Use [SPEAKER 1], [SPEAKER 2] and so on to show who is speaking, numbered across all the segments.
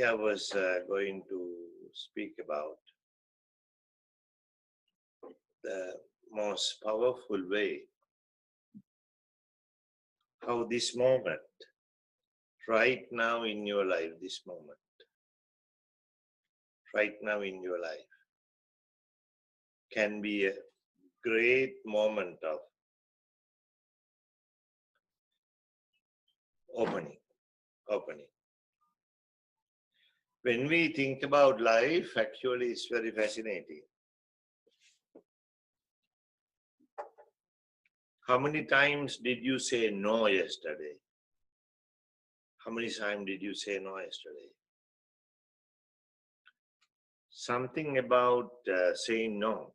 [SPEAKER 1] Today I was going to speak about the most powerful way how this moment, right now in your life, this moment, right now in your life, can be a great moment of opening. When we think about life, actually it's very fascinating. How many times did you say no yesterday? How many times did you say no yesterday? Something about saying no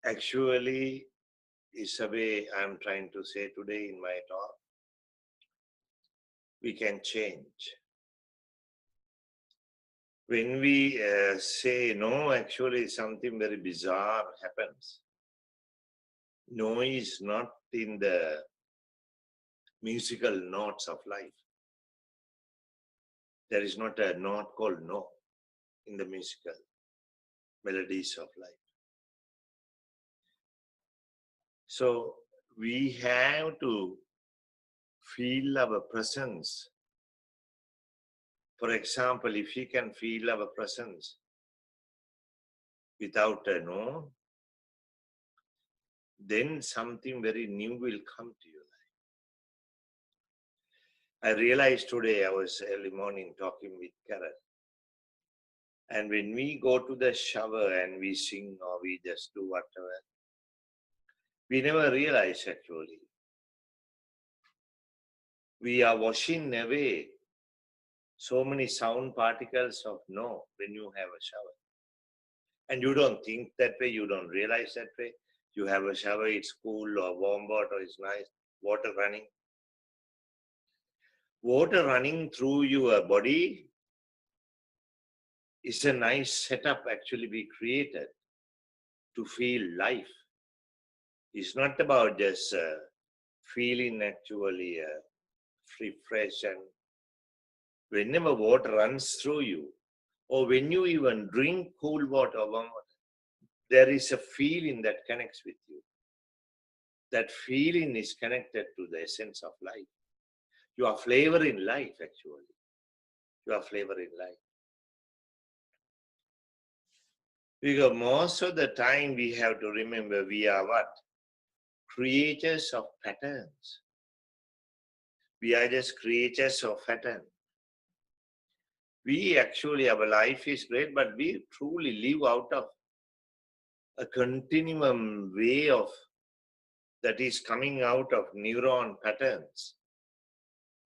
[SPEAKER 1] actually is a way I'm trying to say today in my talk. We can change. When we say no, actually something very bizarre happens. No is not in the musical notes of life. There is not a note called no in the musical melodies of life. So we have to feel our presence. For example, if you can feel our presence without a no, then something very new will come to your life. I realized today, I was early morning talking with Karen. And when we go to the shower and we sing or we just do whatever, we never realize actually. We are washing away so many sound particles of no when you have a shower. And you don't think that way, you don't realize that way. You have a shower, it's cool or warm water, it's nice, water running. Water running through your body is a nice setup actually we created to feel life. It's not about just feeling actually refresh, and whenever water runs through you, or when you even drink cool water or warm water, there is a feeling that connects with you. That feeling is connected to the essence of life. You are flavoring life actually. You are flavoring life. Because most of the time we have to remember we are what? Creatures of patterns. We are just creatures of pattern. We actually, our life is great, but we truly live out of a continuum way of that is coming out of neuron patterns.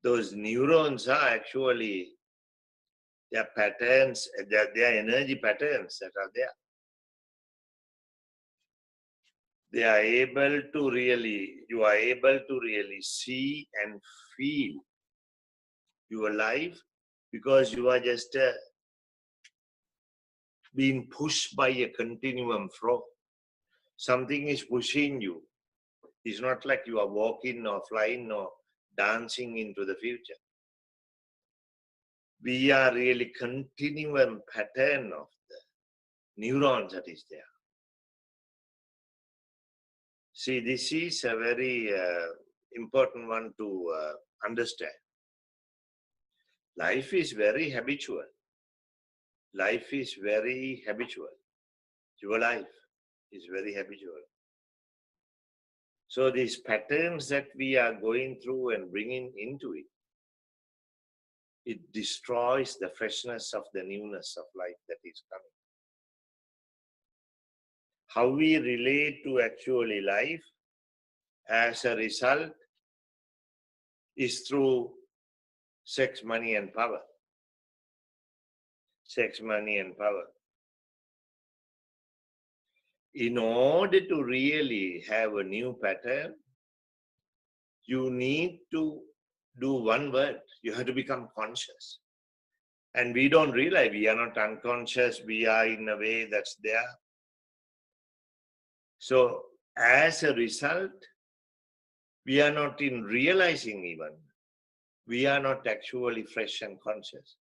[SPEAKER 1] Those neurons are actually their patterns, their energy patterns that are there. They are able to really, you are able to really see and feel your life because you are just being pushed by a continuum flow. Something is pushing you. It's not like you are walking or flying or dancing into the future. We are really continuum pattern of the neurons that is there. See, this is a very important one to understand. Life is very habitual. Life is very habitual. Your life is very habitual. So these patterns that we are going through and bringing into it, it destroys the freshness of the newness of life that is coming. How we relate to actually life as a result is through sex, money, and power. Sex, money, and power. In order to really have a new pattern, you need to do one word. You have to become conscious. And we don't realize we are not unconscious. We are in a way that's there. So as a result, we are not in realizing even we are not actually fresh and conscious.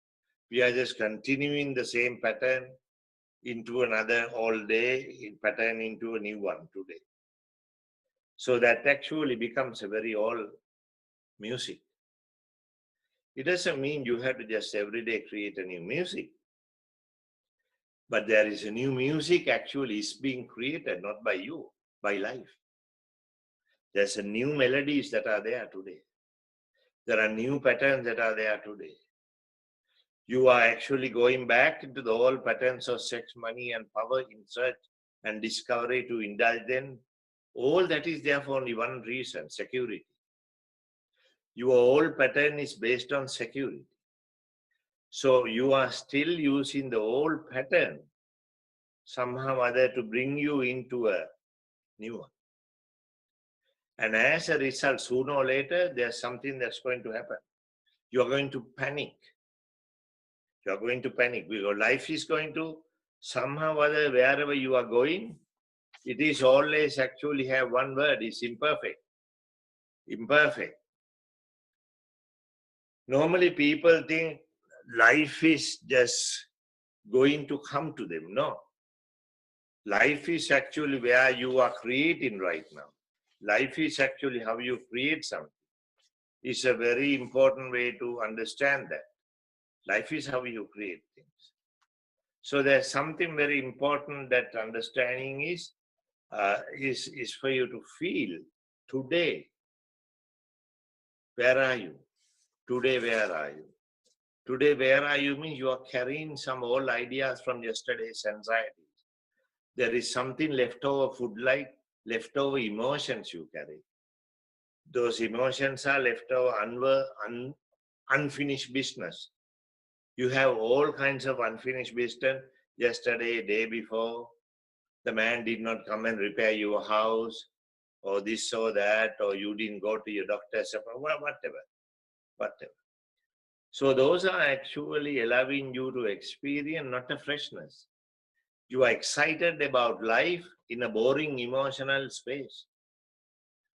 [SPEAKER 1] We are just continuing the same pattern into another all day, pattern into a new one today. So that actually becomes a very old music. It doesn't mean you have to just every day create a new music. But there is a new music actually is being created, not by you, by life. There's a new melodies that are there today. There are new patterns that are there today. You are actually going back into the old patterns of sex, money, and power in search and discovery to indulge in. All that is there for only one reason, security. Your old pattern is based on security. So you are still using the old pattern somehow or other to bring you into a new one. And as a result, sooner or later, there's something that's going to happen. You're going to panic. You're going to panic because life is going to somehow or other, wherever you are going, it is always actually have one word, it's imperfect. Imperfect. Normally people think life is just going to come to them. No. Life is actually where you are creating right now. Life is actually how you create something. It's a very important way to understand that. Life is how you create things. So there's something very important that understanding is for you to feel today. Where are you? Today, where are you? Today, where are you means you are carrying some old ideas from yesterday's anxieties. There is something leftover food like leftover emotions you carry. Those emotions are leftover unfinished business. You have all kinds of unfinished business. Yesterday, day before, the man did not come and repair your house, or this or that, or you didn't go to your doctor's appointment, whatever. So those are actually allowing you to experience not a freshness. You are excited about life in a boring emotional space.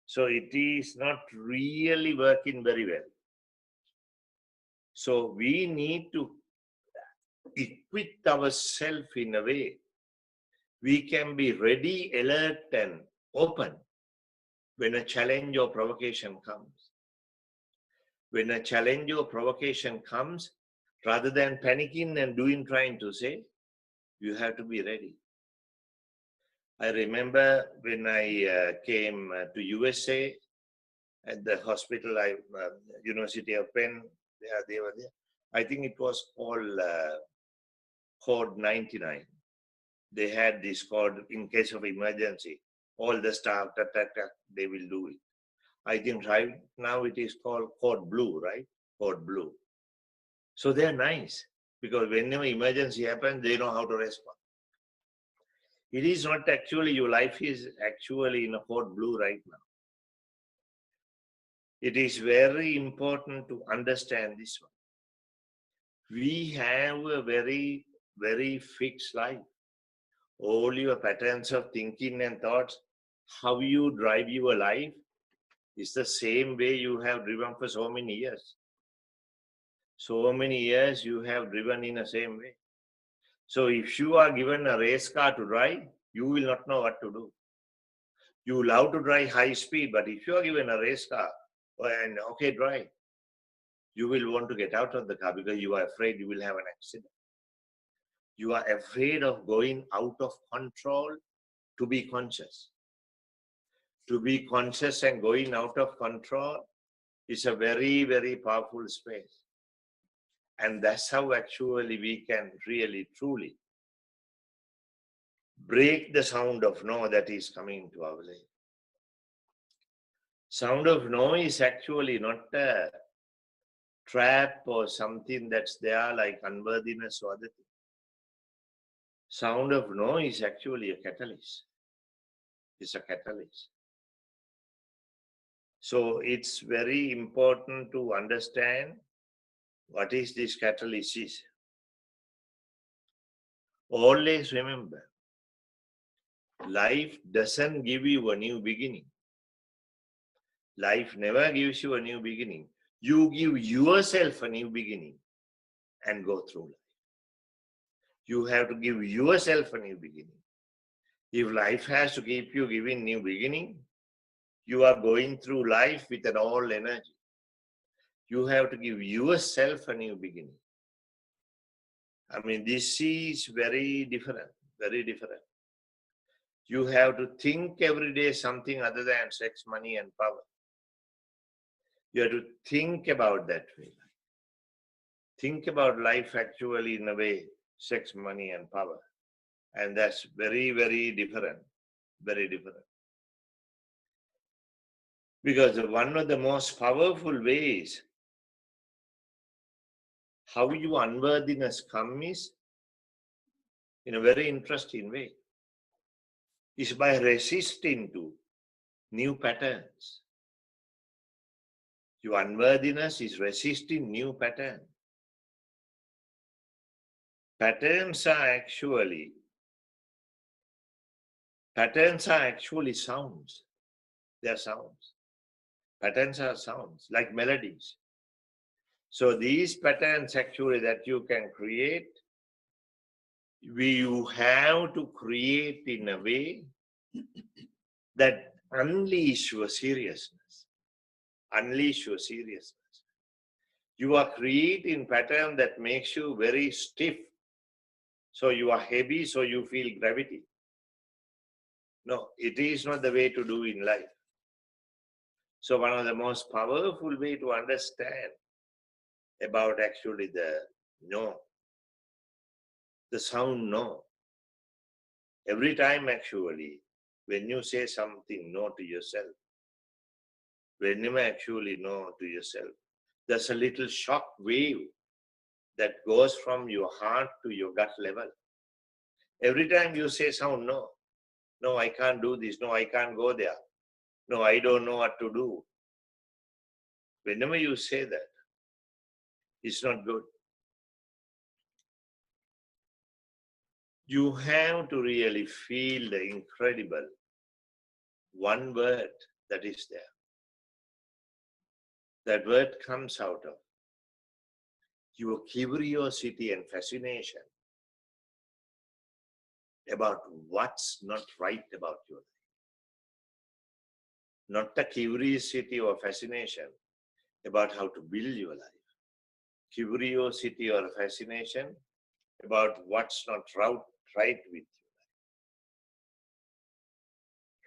[SPEAKER 1] So it is not really working very well. So we need to equip ourselves in a way we can be ready, alert, and open when a challenge or provocation comes. When a challenge or provocation comes, rather than panicking and trying to say, you have to be ready. I remember when I came to USA at the hospital, University of Penn, they were there. I think it was called Code 99. They had this code in case of emergency. All the staff, they will do it. I think right now it is called Code Blue, right? Code Blue. So they're nice because whenever emergency happens, they know how to respond. It is not actually, your life is actually in a Code Blue right now. It is very important to understand this one. We have a very, very fixed life. All your patterns of thinking and thoughts, how you drive your life is the same way you have driven for so many years. So many years you have driven in the same way. So if you are given a race car to drive, you will not know what to do. You love to drive high speed, but if you are given a race car and okay, drive, you will want to get out of the car because you are afraid you will have an accident. You are afraid of going out of control to be conscious. To be conscious and going out of control is a very, very powerful space. And that's how actually we can really, truly break the sound of no that is coming to our life. Sound of no is actually not a trap or something that's there like unworthiness or other thing. Sound of no is actually a catalyst. It's a catalyst. So it's very important to understand what is this catalyst is. Always remember, life doesn't give you a new beginning. Life never gives you a new beginning. You give yourself a new beginning and go through life. You have to give yourself a new beginning. If life has to keep you giving new beginning, you are going through life with an old energy. You have to give yourself a new beginning. I mean, this is very different, very different. You have to think every day something other than sex, money, and power. You have to think about that way. Think about life actually in a way, sex, money, and power. And that's very, very different, very different. Because one of the most powerful ways how your unworthiness comes in a very interesting way is by resisting to new patterns. Your unworthiness is resisting new patterns. Patterns are actually sounds. They are sounds. Patterns are sounds, like melodies. So these patterns actually that you can create, you have to create in a way that unleash your seriousness. Unleash your seriousness. You are creating pattern that makes you very stiff. So you are heavy, so you feel gravity. No, it is not the way to do in life. So one of the most powerful way to understand about actually the no, the sound no. Every time actually, when you say something no to yourself, when you actually no to yourself, there's a little shock wave that goes from your heart to your gut level. Every time you say sound no, no, I can't do this, no, I can't go there, no, I don't know what to do. Whenever you say that, it's not good. You have to really feel the incredible one word that is there. That word comes out of your curiosity and fascination about what's not right about your life. Not the curiosity or fascination about how to build your life. Curiosity or fascination about what's not right with your life.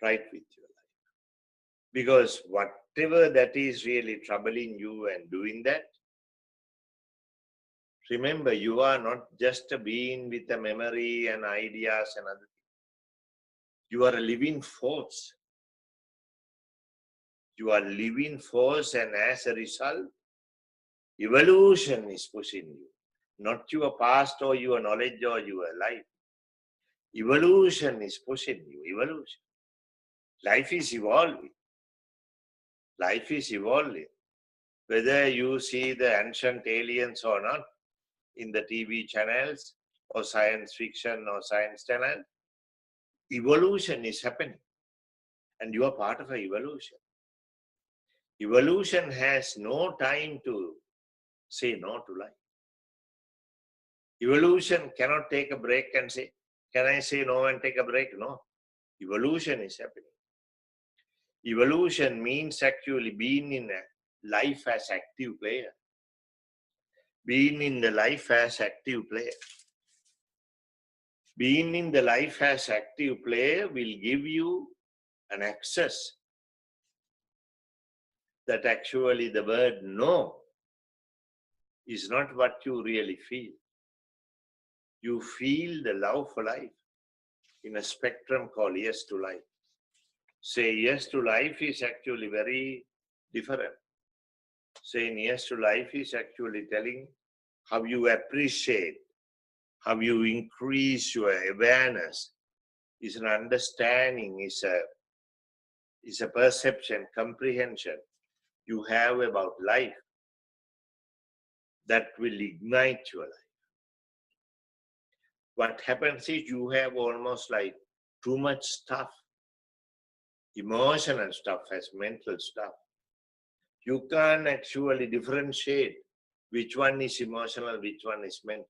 [SPEAKER 1] Right with your life. Because whatever that is really troubling you and doing that, remember, you are not just a being with a memory and ideas and other things. You are a living force. You are a living force, and as a result, evolution is pushing you. Not your past or your knowledge or your life. Evolution is pushing you. Evolution. Life is evolving. Life is evolving. Whether you see the ancient aliens or not in the TV channels or science fiction or science channel, evolution is happening. And you are part of an evolution. Evolution has no time to say no to life. Evolution cannot take a break and say, can I say no and take a break? No. Evolution is happening. Evolution means actually being in a life as active player. Being in the life as active player. Being in the life as active player will give you an access that actually the word no is not what you really feel. You feel the love for life in a spectrum called yes to life. Say yes to life is actually very different. Saying yes to life is actually telling how you appreciate, how you increase your awareness, is an understanding, is a perception, comprehension you have about life that will ignite your life. What happens is you have almost like too much stuff, emotional stuff as mental stuff. You can't actually differentiate which one is emotional, which one is mental.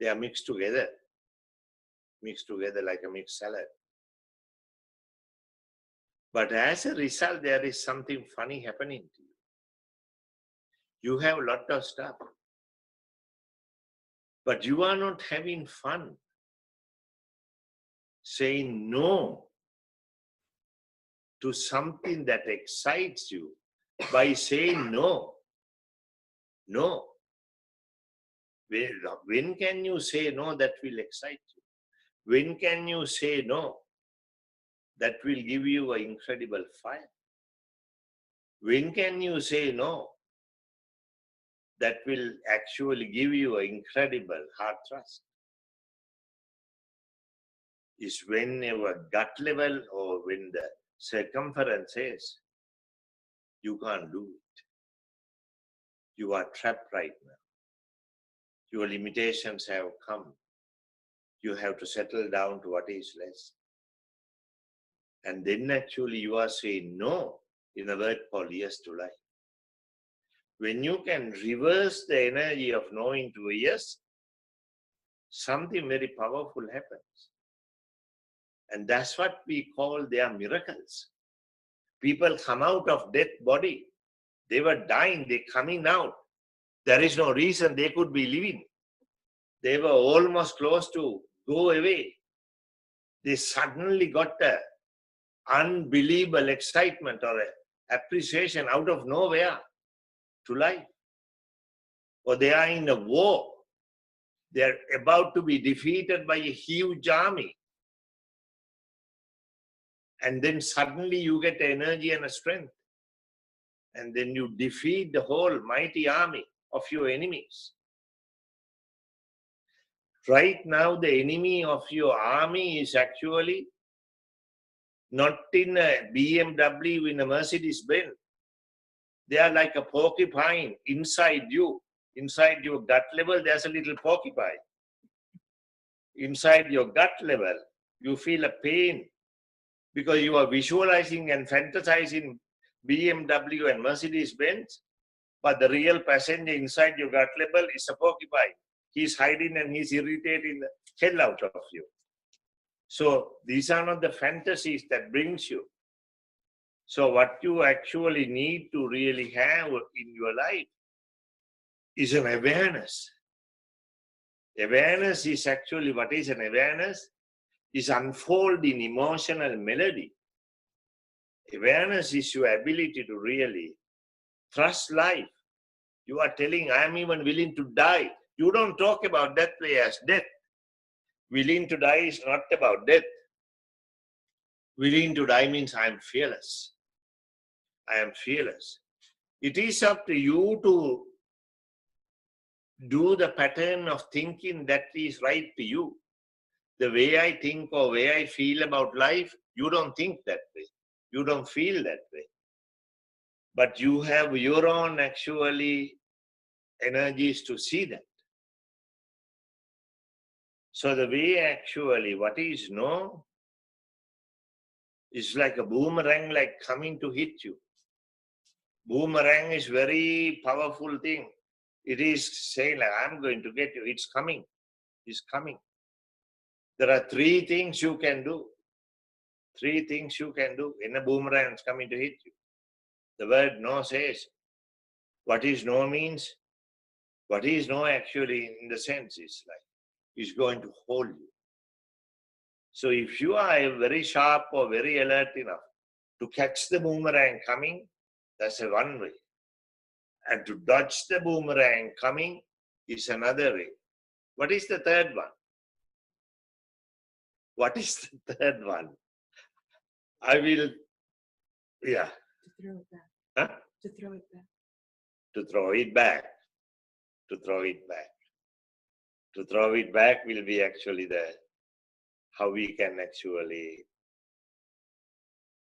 [SPEAKER 1] They are mixed together like a mixed salad. But as a result, there is something funny happening to you. You have a lot of stuff, but you are not having fun. Saying no to something that excites you by saying no. No. When can you say no that will excite you? When can you say no that will give you an incredible fire? When can you say no that will actually give you an incredible heart thrust? Is when your gut level or when the circumference says, you can't do it. You are trapped right now. Your limitations have come. You have to settle down to what is less. And then actually you are saying no in a word called yes to life. When you can reverse the energy of no into a yes, something very powerful happens. And that's what we call their miracles. People come out of dead body. They were dying, they're coming out. There is no reason they could be living. They were almost close to go away. They suddenly got an unbelievable excitement or appreciation out of nowhere to life. Or they are in a war. They are about to be defeated by a huge army. And then suddenly you get energy and a strength. And then you defeat the whole mighty army of your enemies. Right now, the enemy of your army is actually not in a BMW, in a Mercedes Benz. They are like a porcupine inside you. Inside your gut level, there's a little porcupine. Inside your gut level, you feel a pain because you are visualizing and fantasizing BMW and Mercedes Benz, but the real passenger inside your gut level is a porcupine. He's hiding and he's irritating the hell out of you. So these are not the fantasies that brings you. So what you actually need to really have in your life is an awareness. Awareness is actually, what is an awareness? Is unfolding emotional melody. Awareness is your ability to really trust life. You are telling, I am even willing to die. You don't talk about death as death. Willing to die is not about death. Willing to die means I am fearless. I am fearless. It is up to you to do the pattern of thinking that is right to you. The way I think or way I feel about life, you don't think that way. You don't feel that way. But you have your own actually energies to see that. So the way actually what is no is like a boomerang, like coming to hit you. Boomerang is very powerful thing. It is saying like, I'm going to get you. It's coming. It's coming. There are three things you can do. Three things you can do when a boomerang is coming to hit you. The word no says. What is no means? What is no actually in the sense is like, is going to hold you. So if you are very sharp or very alert enough to catch the boomerang coming, that's a one way. And to dodge the boomerang coming is another way. What is the third one? What is the third one? I will, yeah.
[SPEAKER 2] To throw it back.
[SPEAKER 1] Huh?
[SPEAKER 2] To throw it back.
[SPEAKER 1] To throw it back. To throw it back. To throw it back will be actually the how we can actually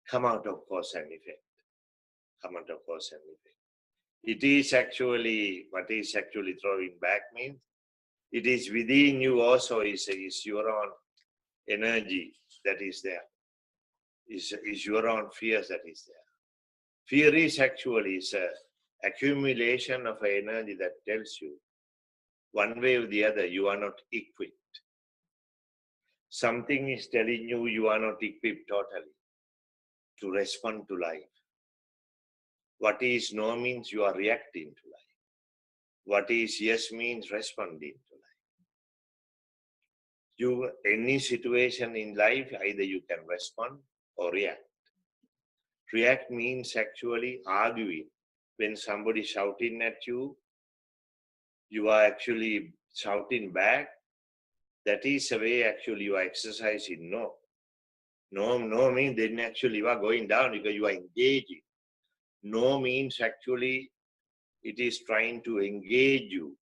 [SPEAKER 1] come out of cause and effect. Come out of cause and effect. It is actually, what is actually throwing back means, it is within you also is your own energy that is there. Is your own fears that is there. Fear is actually a accumulation of energy that tells you one way or the other you are not equipped. Something is telling you you are not equipped totally to respond to life. What is no means you are reacting to life. What is yes means responding to life. Any situation in life, either you can respond or react. React means actually arguing. When somebody shouting at you, you are actually shouting back. That is a way actually you are exercising no. No means then actually you are going down because you are engaging. No means actually it is trying to engage you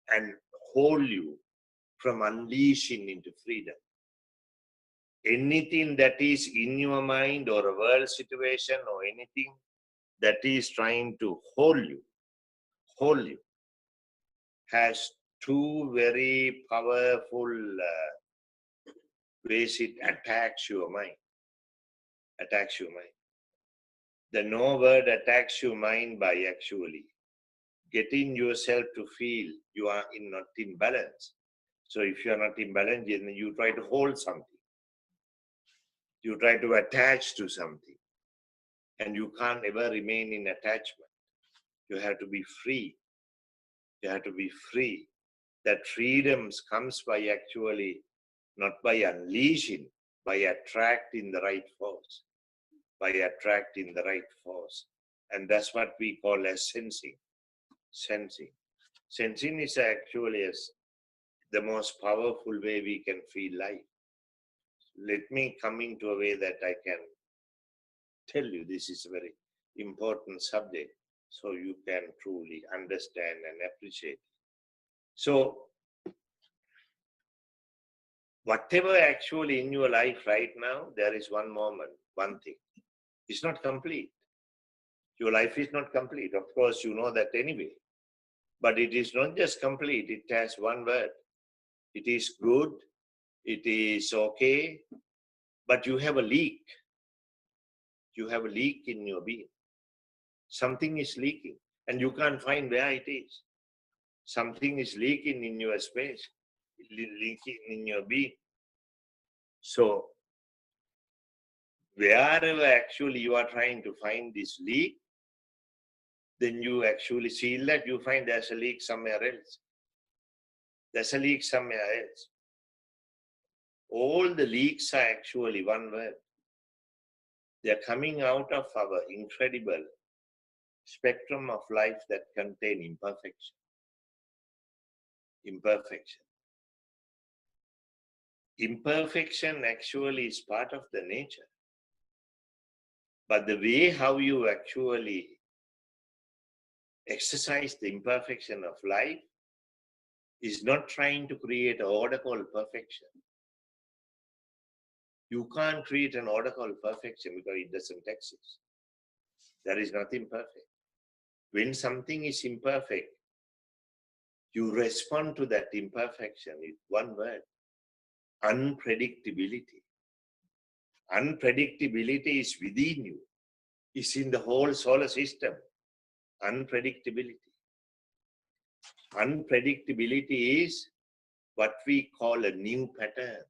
[SPEAKER 1] and hold you from unleashing into freedom. Anything that is in your mind or a world situation or anything that is trying to hold you, has two very powerful ways it attacks your mind. The no word attacks your mind by actually getting yourself to feel you are not in balance. So if you are not in balance, then you try to hold something. You try to attach to something. And you can't ever remain in attachment. You have to be free. You have to be free. That freedom comes by actually not by unleashing, by attracting the right force. And that's what we call as sensing. Sensing is actually the most powerful way we can feel life. Let me come into a way that I can tell you this is a very important subject so you can truly understand and appreciate. So, whatever actually in your life right now, there is one moment, one thing. It's not complete. Your life is not complete. Of course, you know that anyway. But it is not just complete. It has one word. It is good. It is okay. But you have a leak. You have a leak in your being. Something is leaking. And you can't find where it is. Something is leaking in your space. Leaking in your being. So, wherever actually you are trying to find this leak, then you actually see that you find there's a leak somewhere else. There's a leak somewhere else. All the leaks are actually one word. They're coming out of our incredible spectrum of life that contain imperfection. Imperfection actually is part of the nature. But the way how you actually exercise the imperfection of life is not trying to create an order called perfection. You can't create an order called perfection because it doesn't exist. There is nothing perfect. When something is imperfect, you respond to that imperfection with one word: unpredictability. Unpredictability is within you. It's in the whole solar system. Unpredictability. Unpredictability is what we call a new pattern.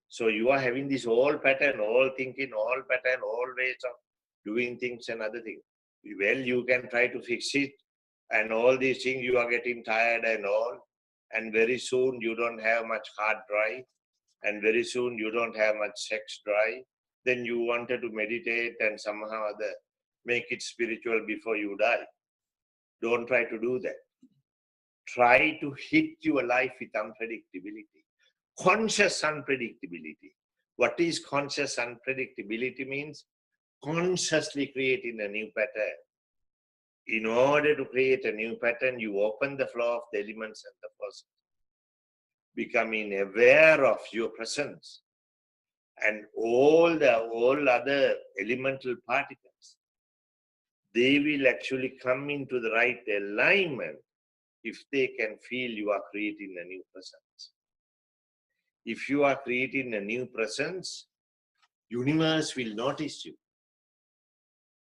[SPEAKER 1] So you are having this whole pattern, all thinking, all pattern, all ways of doing things and other things. Well, you can try to fix it, and all these things you are getting tired and all, and very soon you don't have much hard drive, and very soon you don't have much sex drive. Then you wanted to meditate and somehow other make it spiritual before you die. Don't try to do that. Try to hit your life with unpredictability. Conscious unpredictability. What is conscious unpredictability means? Consciously creating a new pattern. In order to create a new pattern, you open the flow of the elements and the forces. Becoming aware of your presence and all other elemental particles. They will actually come into the right alignment if they can feel you are creating a new presence. If you are creating a new presence, universe will notice you.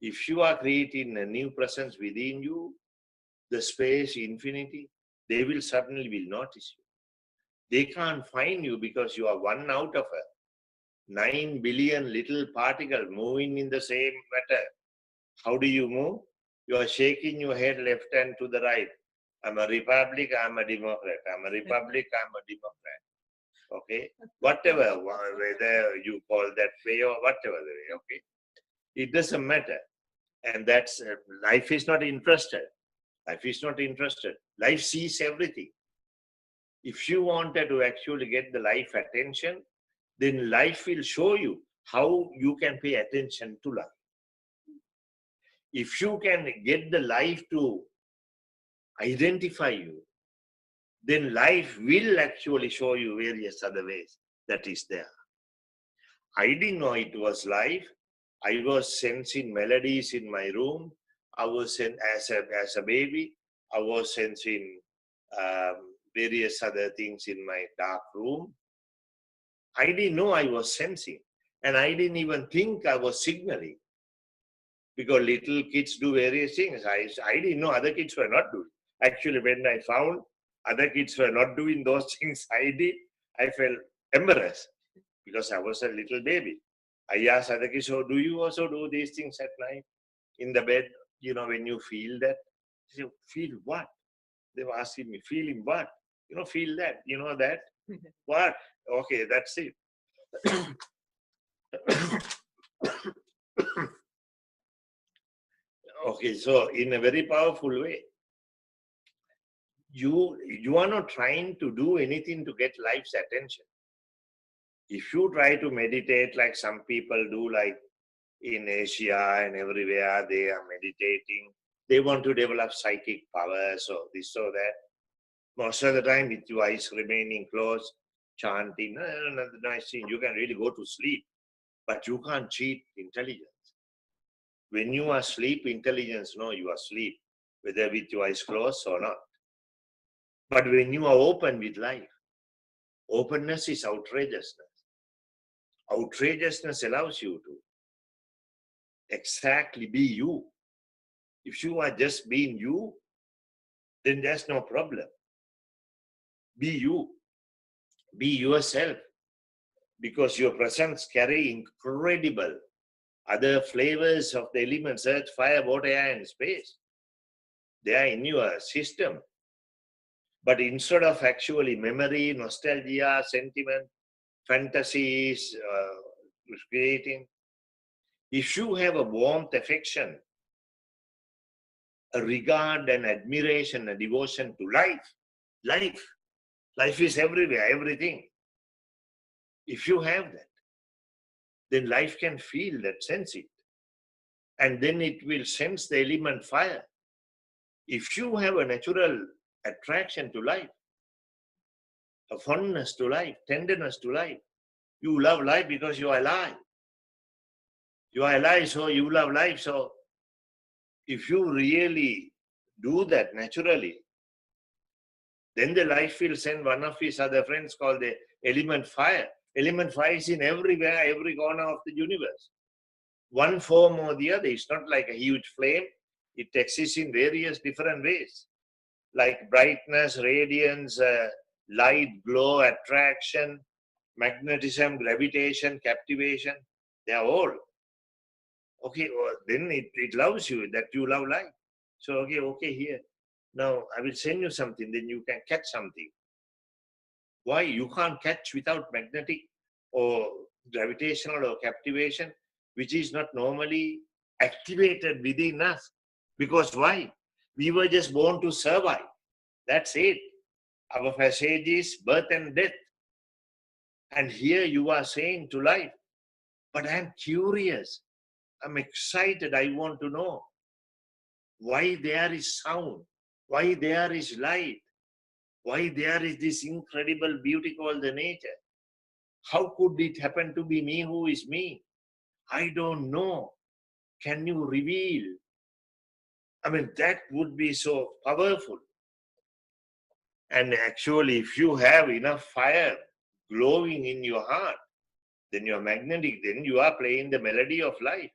[SPEAKER 1] If you are creating a new presence within you, the space, infinity, they will suddenly will notice you. They can't find you because you are one out of a 9 billion little particle moving in the same matter. How do you move? You are shaking your head left and to the right. I'm a Republic, I'm a Democrat. I'm a Republic, I'm a Democrat. Okay? Whatever, whether you call that way or whatever the way, okay? It doesn't matter. And that's, life is not interested. Life is not interested. Life sees everything. If you wanted to actually get the life attention, then life will show you how you can pay attention to life. If you can get the life to identify you, then life will actually show you various other ways that is there. I didn't know it was life. I was sensing melodies in my room. I was as a baby. I was sensing various other things in my dark room. I didn't know I was sensing, and I didn't even think I was signaling, because little kids do various things. I didn't know other kids were not doing. Actually, when I found other kids were not doing those things I did, I felt embarrassed because I was a little baby. I asked other kids, "So do you also do these things at night in the bed? You know, when you feel that?" I said, "Feel what?" They were asking me, "Feeling what?" You know, feel that. You know that? What? Okay, that's it. Okay, so in a very powerful way, you are not trying to do anything to get life's attention. If you try to meditate like some people do, like in Asia and everywhere, they are meditating. They want to develop psychic powers or this or that. Most of the time, with your eyes remaining closed, chanting, nice thing, you can really go to sleep. But you can't cheat intelligence. When you are asleep, intelligence know you are asleep, whether with your eyes closed or not. But when you are open with life, openness is outrageousness. Outrageousness allows you to exactly be you. If you are just being you, then there's no problem. Be you. Be yourself. Because your presence carry incredible other flavors of the elements, earth, fire, water, air, and space. They are in your system. But instead of actually memory, nostalgia, sentiment, fantasies, creating, if you have a warmth, affection, a regard and admiration, a devotion to life is everywhere, everything. If you have that, then life can feel that, sense it. And then it will sense the element fire. If you have a natural attraction to life, a fondness to life, tenderness to life, you love life because you are alive. You are alive, so you love life. So if you really do that naturally, then the life will send one of his other friends called the element fire. Element fire is in everywhere, every corner of the universe. One form or the other. It's not like a huge flame. It exists in various different ways, like brightness, radiance, light, glow, attraction, magnetism, gravitation, captivation. They are all. Okay, well, then it loves you, that you love life. So, okay, here. Now, I will send you something, then you can catch something. Why? You can't catch without magnetic or gravitational or captivation, which is not normally activated within us. Because why? We were just born to survive. That's it. Our passage is birth and death. And here you are saying to life, but I'm curious. I'm excited. I want to know why there is sound, why there is light, why there is this incredible beauty called the nature. How could it happen to be me who is me? I don't know. Can you reveal? I mean, that would be so powerful. And actually, if you have enough fire glowing in your heart, then you're magnetic, then you are playing the melody of life.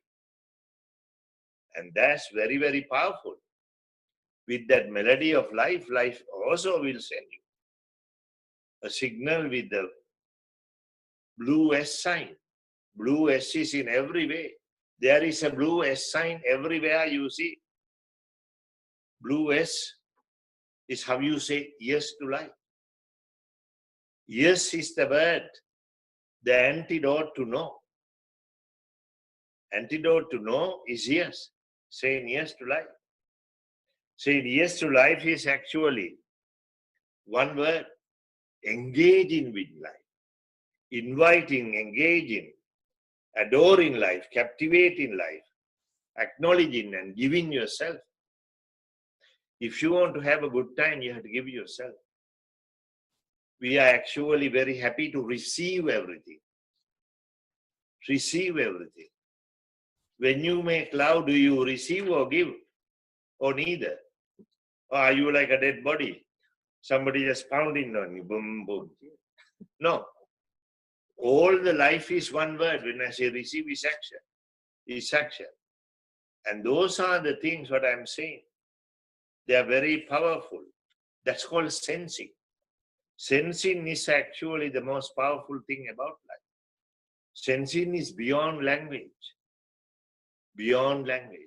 [SPEAKER 1] And that's very, very powerful. With that melody of life, life also will send you a signal with the blue S sign. Blue S is in every way. There is a blue S sign everywhere you see. Blue S is how you say yes to life. Yes is the word, the antidote to no. Antidote to no is yes, saying yes to life. Saying yes to life is actually one word, engaging with life, inviting, engaging, adoring life, captivating life, acknowledging and giving yourself. If you want to have a good time, you have to give yourself. We are actually very happy to receive everything. Receive everything. When you make love, do you receive or give? Or neither? Or are you like a dead body? Somebody just pounding on you, boom, boom. No. All the life is one word. When I say receive is action. Is action. And those are the things what I'm saying. They are very powerful. That's called sensing. Sensing is actually the most powerful thing about life. Sensing is beyond language. Beyond language.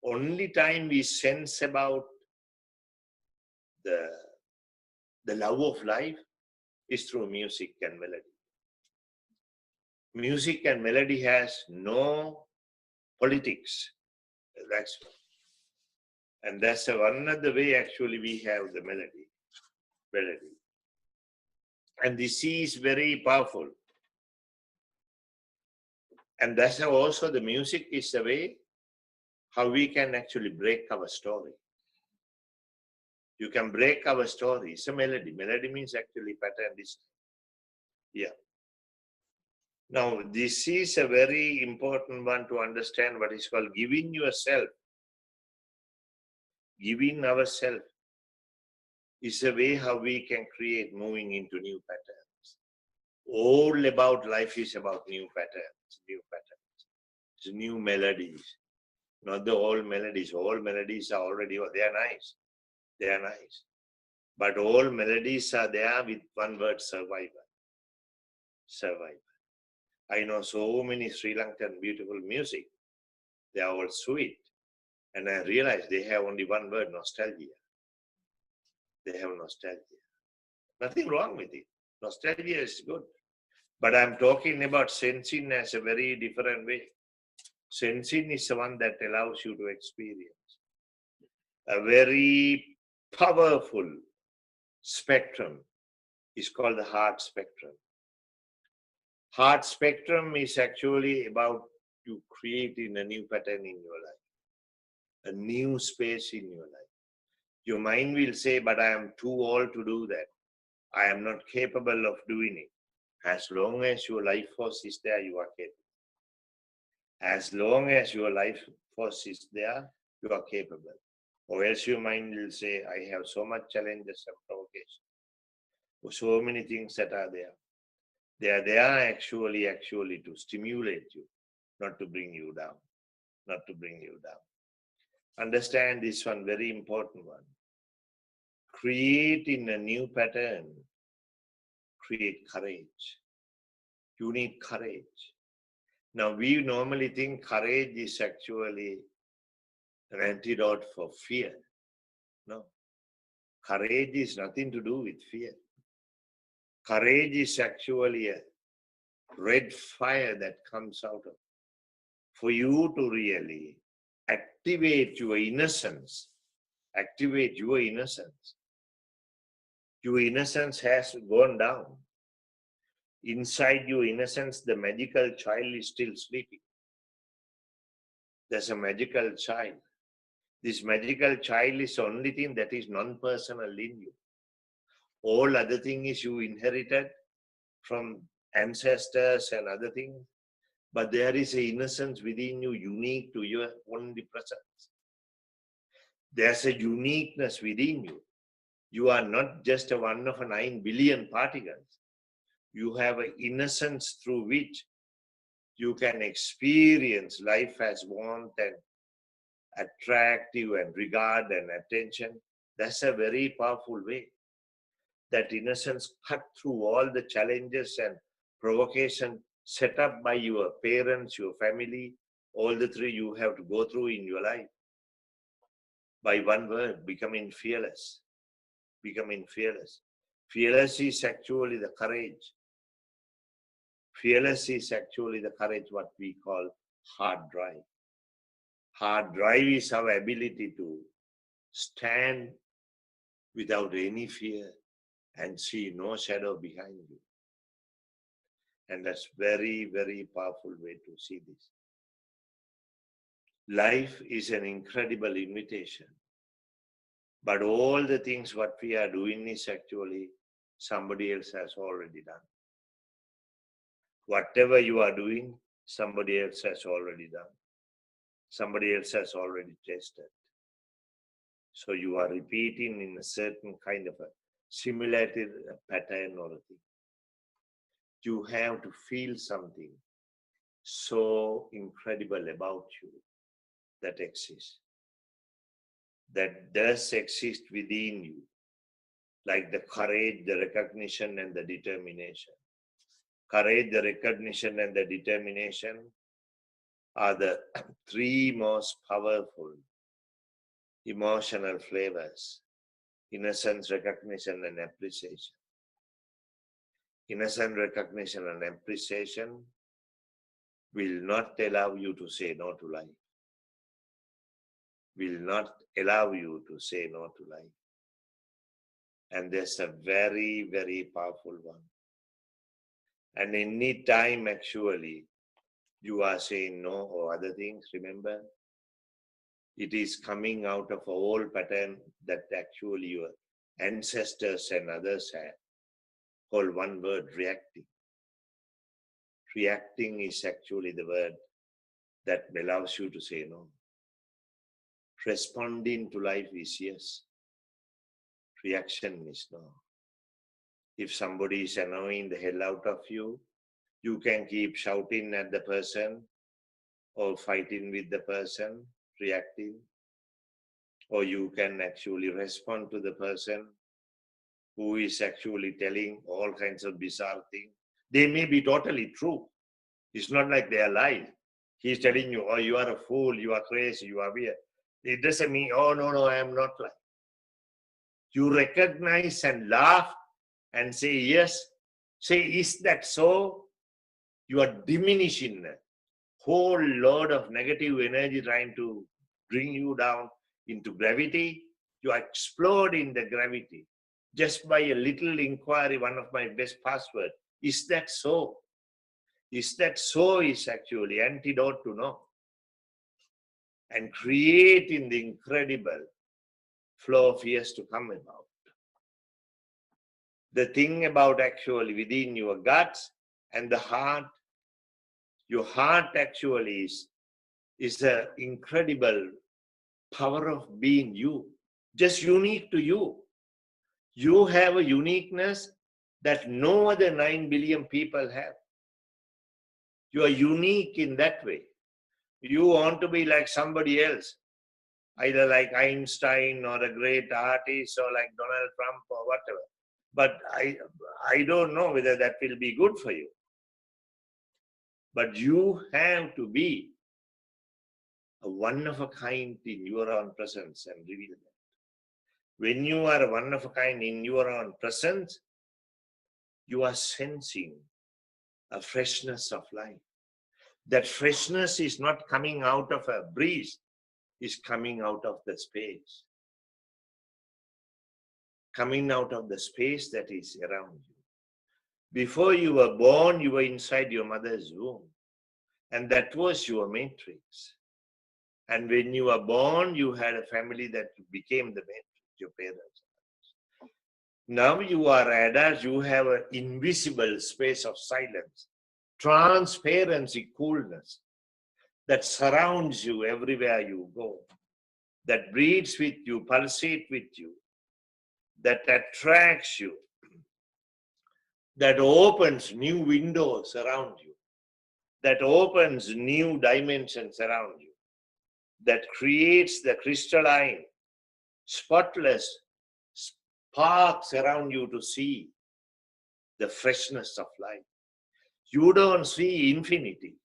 [SPEAKER 1] Only time we sense about the love of life is through music and melody. Music and melody has no politics. That's one of the way actually we have the melody. And this is very powerful. And that's how also the music is the way how we can actually break our story. You can break our story. It's a melody. Melody means actually pattern. Yeah. Now, this is a very important one to understand what is called giving yourself. Giving ourselves is a way how we can create moving into new patterns. All about life is about new patterns. It's new melodies. Not the old melodies. All melodies are already, they are nice. They are nice. But all melodies are there with one word, survival. Survival. I know so many Sri Lankan beautiful music. They are all sweet. And I realize they have only one word, nostalgia. They have nostalgia. Nothing wrong with it. Nostalgia is good. But I'm talking about sensing as a very different way. Sensing is the one that allows you to experience a very powerful spectrum. Is called the heart spectrum. Heart spectrum is actually about you creating a new pattern in your life, a new space in your life. Your mind will say, but I am too old to do that. I am not capable of doing it. As long as your life force is there, you are capable. As long as your life force is there, you are capable. Or else your mind will say, I have so much challenges and provocation. So many things that are there. They are there actually to stimulate you, not to bring you down. Not to bring you down. Understand this one, very important one. Creating a new pattern, create courage. You need courage. Now, we normally think courage is actually an antidote for fear. No. Courage is nothing to do with fear. Courage is actually a red fire that comes out of. For you to really activate your innocence, activate your innocence. Your innocence has gone down. Inside your innocence, the magical child is still sleeping. There's a magical child. This magical child is the only thing that is non-personal in you. All other things you inherited from ancestors and other things, but there is an innocence within you unique to your only presence. There's a uniqueness within you. You are not just a one of 9 billion particles. You have an innocence through which you can experience life as warmth and attractive and regard and attention. That's a very powerful way. That innocence cut through all the challenges and provocation set up by your parents, your family, all the three you have to go through in your life. By one word, becoming fearless. Becoming fearless. Fearless is actually the courage. Fearless is actually the courage what we call hard drive. Hard drive is our ability to stand without any fear and see no shadow behind you. And that's very, very powerful way to see this. Life is an incredible invitation. But all the things what we are doing is actually somebody else has already done. Whatever you are doing, somebody else has already done. Somebody else has already tasted. So you are repeating in a certain kind of a simulated pattern or a thing. You have to feel something so incredible about you that exists, that does exist within you, like the courage, the recognition, and the determination. Courage, the recognition, and the determination are the three most powerful emotional flavors: innocence, recognition, and appreciation. Innocent recognition and appreciation will not allow you to say no to life. Will not allow you to say no to life. And that's a very, very powerful one. And any time actually you are saying no or other things, remember, it is coming out of a old pattern that actually your ancestors and others had. Called one word, reacting. Reacting is actually the word that allows you to say no. Responding to life is yes. Reaction is no. If somebody is annoying the hell out of you, you can keep shouting at the person or fighting with the person, reacting. Or you can actually respond to the person who is actually telling all kinds of bizarre things. They may be totally true. It's not like they are lying. He's telling you, oh, you are a fool, you are crazy, you are weird. It doesn't mean, oh, no, I am not lying. You recognize and laugh and say, yes. Say, is that so? You are diminishing a whole load of negative energy trying to bring you down into gravity. You explode in the gravity. Just by a little inquiry, one of my best passwords, is that so? Is that so is actually antidote to no. And creating the incredible flow of years to come about. The thing about actually within your guts and the heart, your heart actually is the incredible power of being you, just unique to you. You have a uniqueness that no other 9 billion people have. You are unique in that way. You want to be like somebody else, either like Einstein or a great artist or like Donald Trump or whatever. But I don't know whether that will be good for you. But you have to be a one of a kind in your own presence and reveal that. When you are a one of a kind in your own presence, you are sensing a freshness of life. That freshness is not coming out of a breeze, it's coming out of the space. Coming out of the space that is around you. Before you were born, you were inside your mother's womb. And that was your matrix. And when you were born, you had a family that became the matrix, your parents. Now you are adults, you have an invisible space of silence, transparency, coolness that surrounds you everywhere you go, that breathes with you, pulsates with you, that attracts you, that opens new windows around you, that opens new dimensions around you. that creates the crystalline, spotless sparks around you to see the freshness of life. You don't see infinity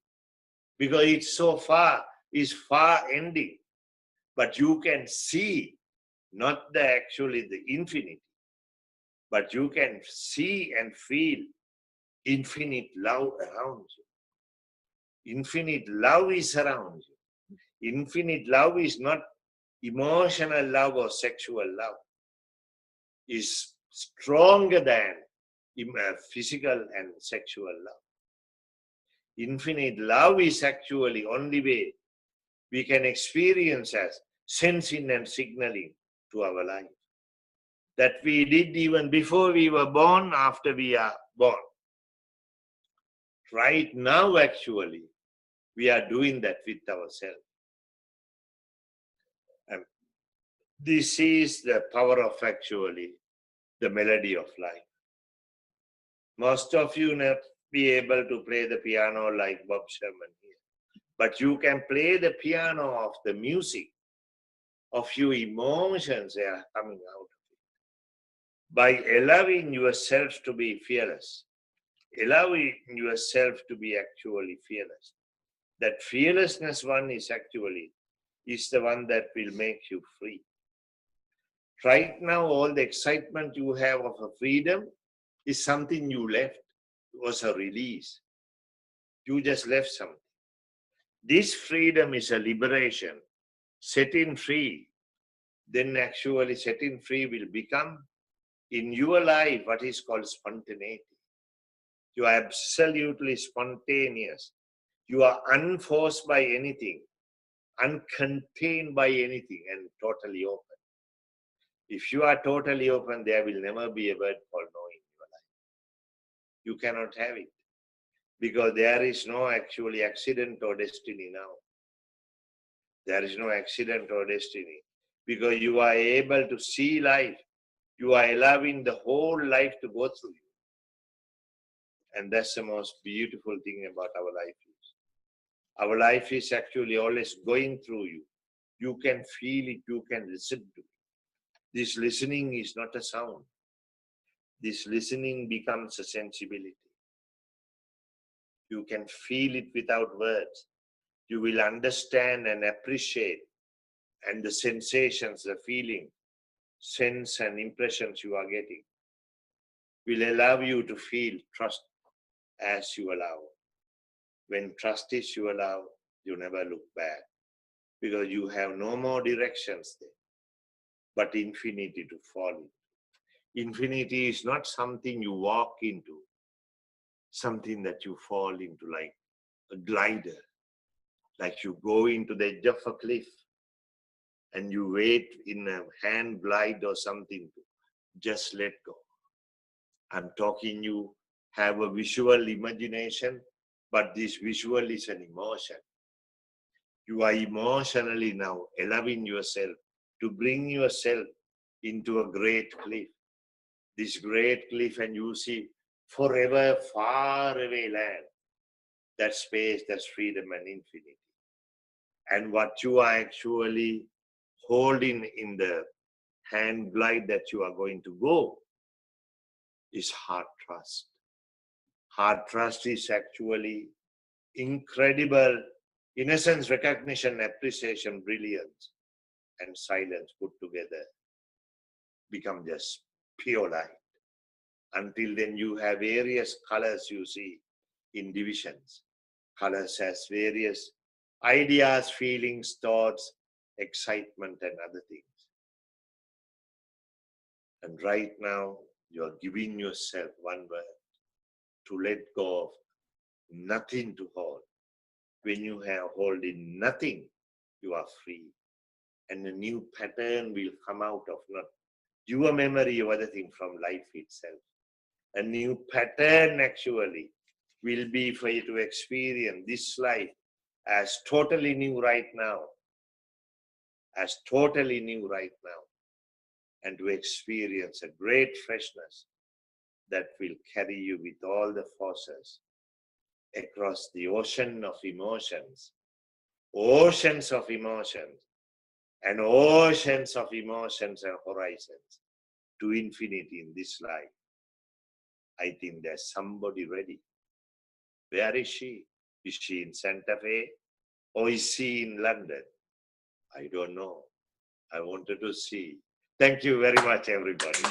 [SPEAKER 1] because it's so far, is far ending. But you can see not actually the infinity, but you can see and feel infinite love around you. Infinite love is around you. Infinite love is not emotional love or sexual love. Is stronger than physical and sexual love. Infinite love is actually only way we can experience as sensing and signaling to our life. That we did even before we were born, after we are born. Right now, actually, we are doing that with ourselves. And this is the power of actually the melody of life. Most of you not be able to play the piano like Bob Sherman here, but you can play the piano of the music of your emotions that are coming out of it. By allowing yourself to be fearless, allowing yourself to be actually fearless. That fearlessness one is actually is the one that will make you free. Right now, all the excitement you have of a freedom is something you left. It was a release. You just left something. This freedom is a liberation. Setting free, then actually setting free will become in your life what is called spontaneity. You are absolutely spontaneous. You are unforced by anything, uncontained by anything, and totally open. If you are totally open, there will never be a word called no in your life. You cannot have it because there is no actually accident or destiny now. There is no accident or destiny because you are able to see life. You are allowing the whole life to go through you. And that's the most beautiful thing about our life is. Our life is actually always going through you. You can feel it, you can listen to it. This listening is not a sound. This listening becomes a sensibility. You can feel it without words. You will understand and appreciate, and the sensations, the feeling, sense and impressions you are getting will allow you to feel trust as you allow. When trust is you allow, you never look back because you have no more directions there, but infinity to fall into. Infinity is not something you walk into, something that you fall into like a glider, like you go into the edge of a cliff and you wait in a hand glide or something to just let go. I'm talking you have a visual imagination, but this visual is an emotion. You are emotionally now allowing yourself to bring yourself into a great cliff. This great cliff, and you see forever far away land. That space, that's freedom and infinity. And what you are actually holding in the hand glide that you are going to go is heart trust. Heart trust is actually incredible innocence, recognition, appreciation, brilliance, and silence put together become just pure light. Until then, you have various colors you see in divisions. Colors has various ideas, feelings, thoughts, excitement, and other things. And right now, you are giving yourself one word to let go of nothing to hold. When you have holding nothing, you are free. And a new pattern will come out of not your memory or other thing from life itself. A new pattern actually will be for you to experience this life as totally new right now. As totally new right now. And to experience a great freshness that will carry you with all the forces across the ocean of emotions oceans of emotions and oceans of emotions and horizons to infinity in this life. I think there's somebody ready. Where is she? Is she in Santa Fe or is she in London? I don't know. I wanted to see. Thank you very much, everybody.